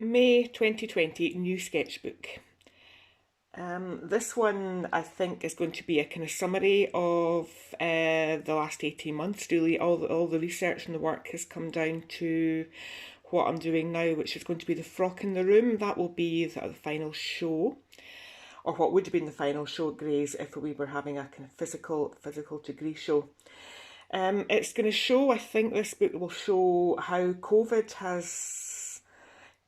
May 2020, new sketchbook. This one I think is going to be a kind of summary of the last 18 months, really. All the research and the work has come down to what I'm doing now, which is going to be the Frock in the Room. That will be the final show, or what would have been the final show at Gray's if we were having a kind of physical degree show. It's going to show, I think this book will show how COVID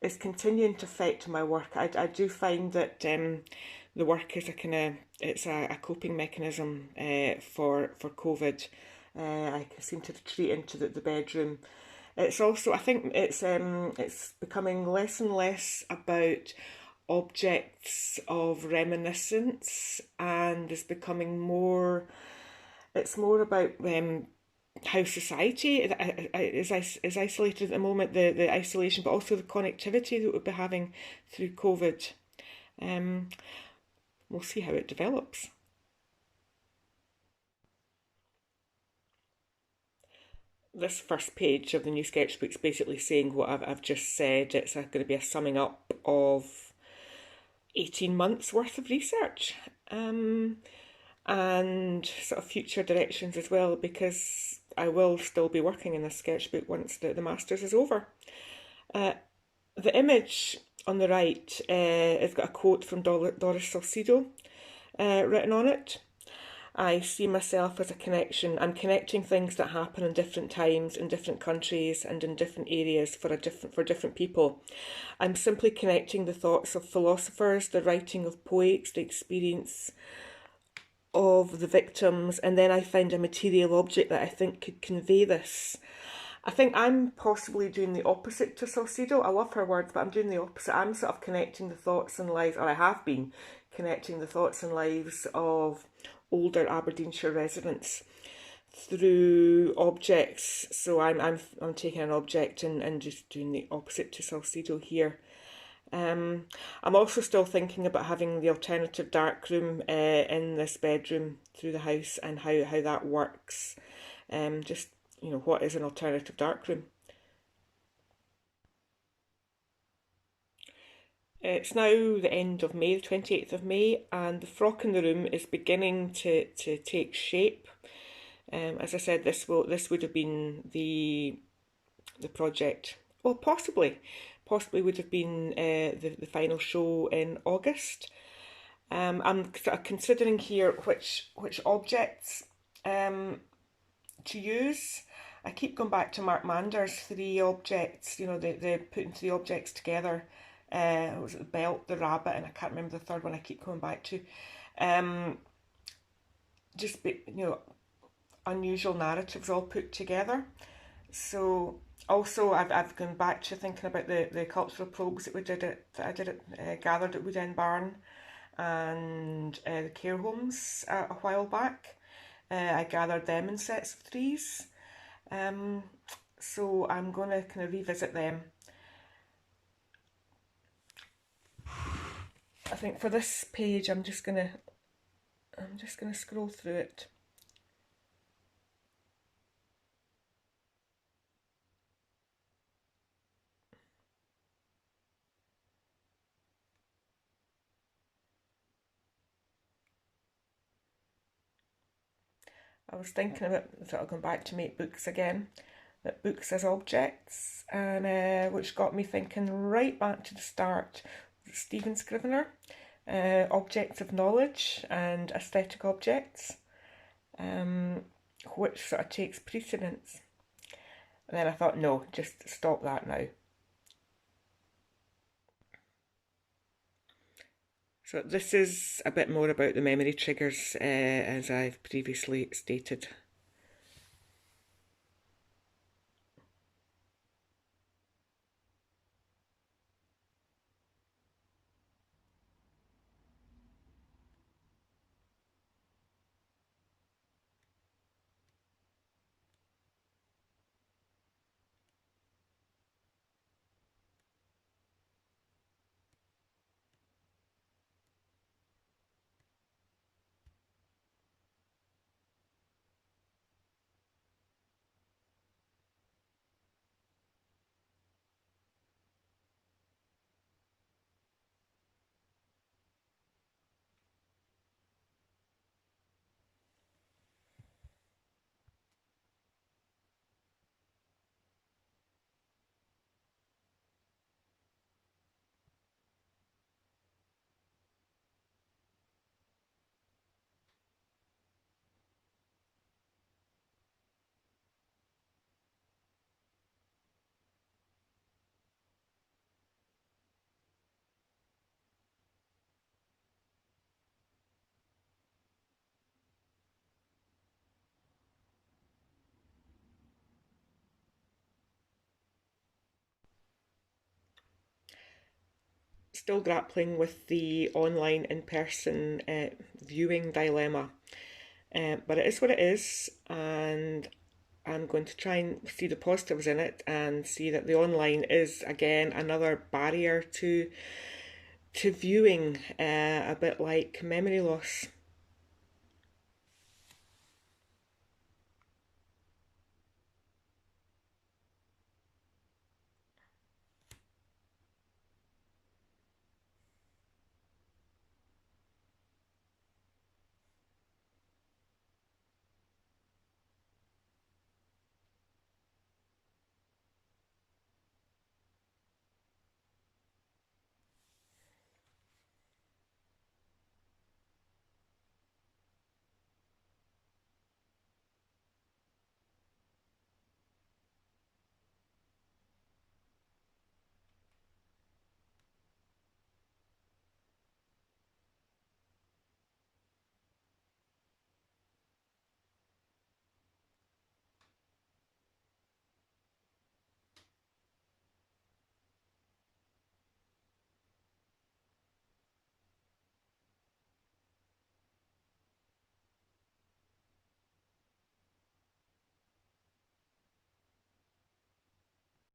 is continuing to affect my work. I do find that the work is a kind of it's a coping mechanism for COVID. I seem to retreat into the bedroom. It's also I think it's becoming less and less about objects of reminiscence and is becoming more it's more about how society is isolated at the moment, the isolation, but also the connectivity that we'll be having through COVID. Um, we'll see how it develops. This first page of the new sketchbook is basically saying what I've just said. It's going to be a summing up of 18 months worth of research. And sort of future directions as well, because I will still be working in this sketchbook once the Masters is over. Uh, the image on the right has got a quote from Doris Salcido written on it. I see myself as a connection. I'm connecting things that happen in different times, in different countries, and in different areas for different people. I'm simply connecting the thoughts of philosophers, the writing of poets, the experience of the victims, and then I find a material object that I think could convey this. I think I'm possibly doing the opposite to Salcido. I love her words, but I'm doing the opposite. I'm sort of connecting the thoughts and lives, or I have been connecting the thoughts and lives of older Aberdeenshire residents through objects. So I'm taking an object and just doing the opposite to Salcido here. I'm also still thinking about having the alternative darkroom in this bedroom through the house and how that works. Just, what is an alternative darkroom? It's now the end of May, the 28th of May, and the frock in the room is beginning to take shape. As I said, this would have been the project. Well, possibly would have been the final show in August. I'm sort of considering here which objects to use. I keep going back to Mark Mander's three objects. They're putting three objects together. Was it the belt, the rabbit, and I can't remember the third one. I keep coming back to. Um, just unusual narratives all put together. So also I've gone back to thinking about the cultural probes that I did at gathered at Woodend Barn and the care homes a while back. I gathered them in sets of threes. Um, so I'm going to kind of revisit them. I think for this page I'm just gonna scroll through it. I was thinking about sort of going back to make books again, that books as objects, and which got me thinking right back to the start. Stephen Scrivener, objects of knowledge and aesthetic objects, um, which sort of takes precedence. And then I thought, no, just stop that now. So this is a bit more about the memory triggers, as I've previously stated. still grappling with the online in-person viewing dilemma. But it is what it is, and I'm going to try and see the positives in it and see that the online is again another barrier to viewing, a bit like memory loss.